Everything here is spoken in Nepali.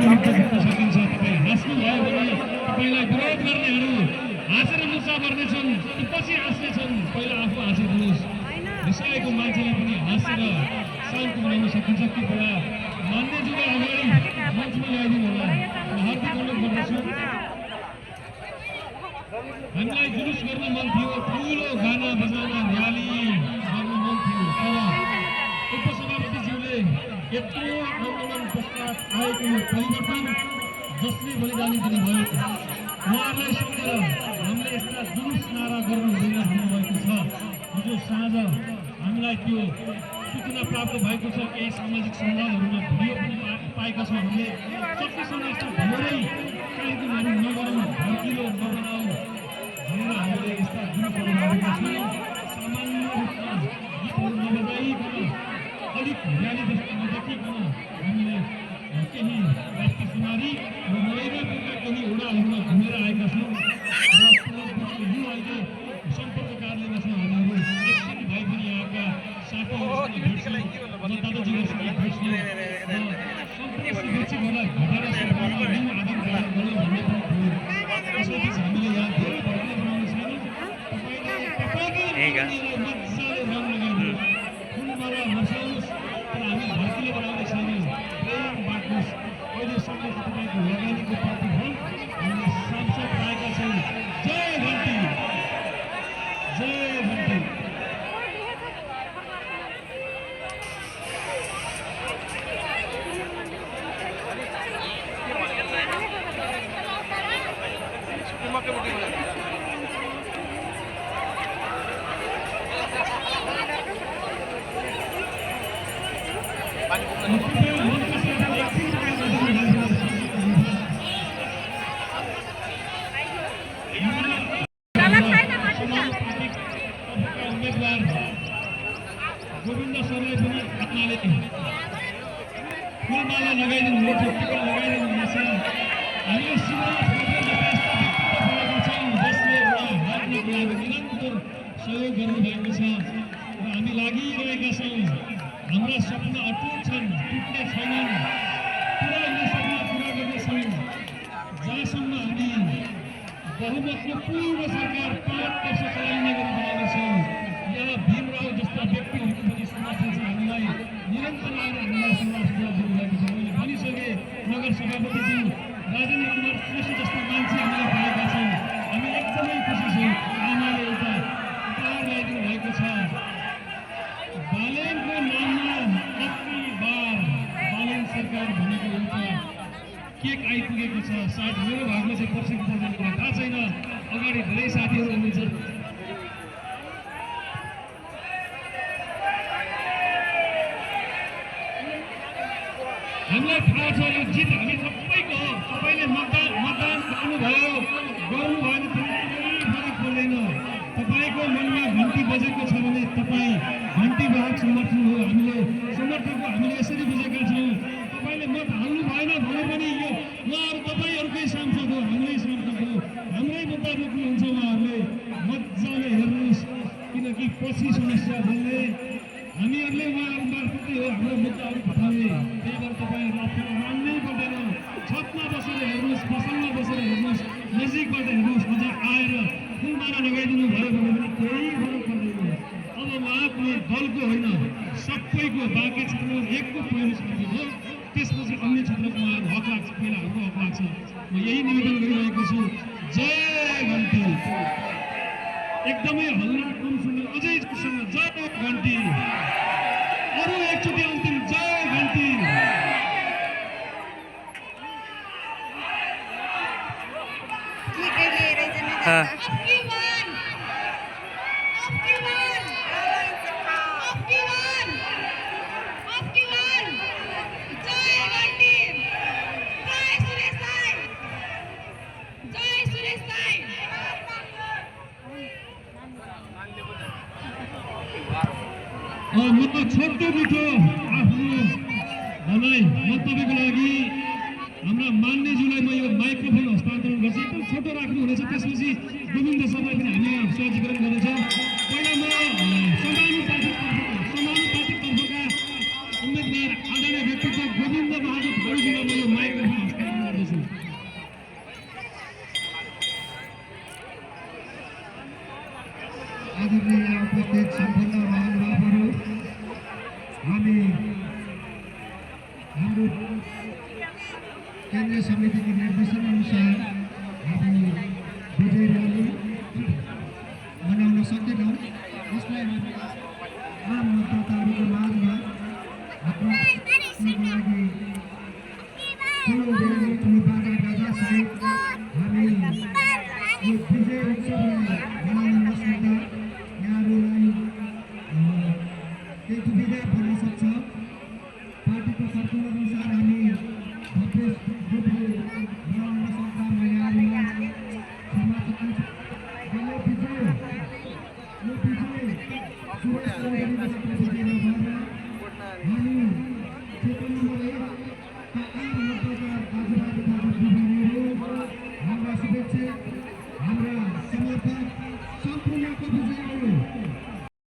मुक्त गर्न सकिन्छ। तपाईँ हाँस्नुभयो भने तपाईँलाई विरोध गर्नेहरू हाँसेर मुसा गर्नेछन्, पछि हाँस्नेछन्। पहिला आफू हाँसिदिनुहोस्। रिसाएको मान्छेलाई पनि हाँसेर शान्त बनाउन सकिन्छ। कृपया मान्यज्यूलाई अगाडि मञ्चमा ल्याइदिनु होला। हार्दिक अनुरोध गर्दछु। हामीलाई जुलुस गर्न मन थियो, ठुलो गाना बजाना र्याली गर्न मन थियो, तर उपसभापतिज्यूले यत्रो आन्दोलन पश्चात आएको यो परिवर्तन जसले बलिदानी दिनुभयो उहाँहरूलाई सम्झेर हामीले यस्ता जुलुस नारा गर्नु हुँदैन भन्नुभएको छ। हिजो साँझ हामीलाई त्यो सूचना प्राप्त भएको छ। केही सामाजिक सञ्जालहरूमा भिडियो पनि पाएका छौँ। हामीले सकेसम्म यस्तो धेरै कार्यक्रमहरू नगरौँ, भड्किलो नबनाऊ भनेर हामीले यस्ता जुलुसहरू गरेका छौँ। सामान्य रूपमा गीतहरू नबजाइकन अलिक र्याली जस्तो नदेखिकन हामीले केही राष्ट्रिय सुनारी र नरेगाका केही वडाहरूमा घुमेर आएका छौँ। र यो अहिले सम्पर्क कार्यालयमा छौँ हामीहरू। एकछिन भाइ पनि यहाँका साथीहरूसँग भेट्छौँ, मतदाताजीहरूसँग भेट्छौँ र सम्पूर्ण शुभेच्छुहरूलाई घटेर सरकारमा ऋण आदान प्रदान गऱ्यौँ भन्ने पनि थियो। त्यसपछि हामीले यहाँ धेरै भड्किलो बनाउने छैन। तपाईँले मजाले रङ लगाइदिनु, फुलमाला बसाउनुहोस्, तर हामी भड्किलो बनाउने छैनौँ। प्रेम बाँड्नुहोस्। अहिलेसम्म तपाईँको लगानीको प्रतिफल हामीले सांसद पाएका छौँ। जय घन्टी, जय घन्टी। उम्मेदवार गोविन्द सरलाई पनि आत्माले फुलमाला लगाइदिनु हुनेछ, टिका लगाइदिनु हुनेछ। हामीले शिवराज परेका छौँ जसले हार्नको लागि निरन्तर सहयोग गर्नुभएको छ र हामी लागिरहेका छौँ। हाम्रा सपना अटुट छन्, टुट्ने छैनन्। पुरा यो सपना पुरा गर्नेछौँ जहाँसम्म हामी बहुमतको पूर्व सरकार 5 वर्ष चलाउने गरी बनाउनेछौँ। यहाँ भीमराव जस्ता व्यक्तिहरूको पनि समर्थन छ। हामीलाई निरन्तर आएर हामीलाई समाजसेवा दिनुभएको छ। मैले भनिसकेँ, नगर सभापतिज्यू राजेन्द्र कुमार श्रेष्ठ जस्ता मान्छे हामीले पाएका छौँ। हामी एकदमै खुसी छौँ। आमाले एउटा उपहार ल्याइदिनु भएको छ। बालेनको नाममा कति बार बालेन सरकार भनेको एउटा केक आइपुगेको छ। सायद मेरो भागमा चाहिँ पर्सेन्ट पर्दैन कुरा थाहा छैन। अगाडि धेरै साथीहरू हुनुहुन्छ। हामीलाई थाहा छ यो जित हामी सबैको हो। तपाईँले मतदान गर्नुभयो भएन कुनै फरक पर्दैन। तपाईँको मनमा घन्टी बजेको छ भने तपाईँ घन्टी वाहक समर्थन हो। हामीले समर्थकको हामीले यसरी बुझेका छौँ। तपाईँले मत हाल्नु भएन भने पनि यो उहाँहरू तपाईँहरूकै सांसद हो, हाम्रै सांसद हो, हाम्रै मुद्दा बोक्नुहुन्छ। उहाँहरूले मजाले हेर्नुहोस्, किनकि पछि समस्या बोल्ने हामीहरूले उहाँहरू मार्फतै हो हाम्रो मुद्दाहरू पठाउने। त्यही भएर तपाईँहरू आफ्नो मान्नै पर्दैन। छतमा बसेर हेर्नुहोस्, पसलमा बसेर हेर्नुहोस्, नजिकबाट हेर्नुहोस्। अझ आएर फुलमाला लगाइदिनु भयो भने पनि केही फरक पर्दैन। अब उहाँको दलको होइन, सबैको बाँके क्षेत्र एकको पहिलो साथी हो। त्यसपछि अन्य क्षेत्रको उहाँहरू हक लाग्छ, पहिला हाम्रो हक लाग्छ। म यही निवेदन गरिरहेको छु। जय घन्टी। एकदमै हल्ला कम सुन्नु, अझै जोसँग जय घन्टी। अरू एकचोटि अन्तिम जय घन्टी। म छोटो मिठो आफ्नो भनाइ मन्तव्यको लागि हाम्रा मान्यज्यूलाई म यो माइक्रोफोन हस्तान्तरण गर्छु। एकदम छोटो राख्नु हुनेछ। त्यसपछि गोविन्द सरलाई पनि हामी सहजीकरण गर्नेछौँ। पहिला म समानुपातिक तर्फका उम्मेदवार आदरणीय व्यक्तित्व गोविन्द बहादुर खड्गेलाई म यो माइक्रोफोन केन्द्रीय समितिको निर्देशनअनुसार हामी विजय रयाली मनाउन सकेनौँ। यसलाई हामी आम मतदाताहरूको माझमा आफ्नो लागि ठुलो रयाली ठुलो बाजासहित हामी यो विजय उत्सवलाई मनाउन नसक्दा यहाँहरूलाई केही दुविधा पर्न सक्छ। पार्टीको सर्कुलर अनुसार हामी भव्य रूपले मनाउन नसक्दा म यहाँहरूलाई क्षमा चाहन्छु। यो विजय सुरेश चौधरीको प्रतिनिधि नभएर हामी क्षेत्र नम्बर 1 का आम मतदाता दाजुभाइ तथा दिदीबहिनीहरू, हाम्रा शुभेच्छा, हाम्रा समर्थक सम्पूर्णको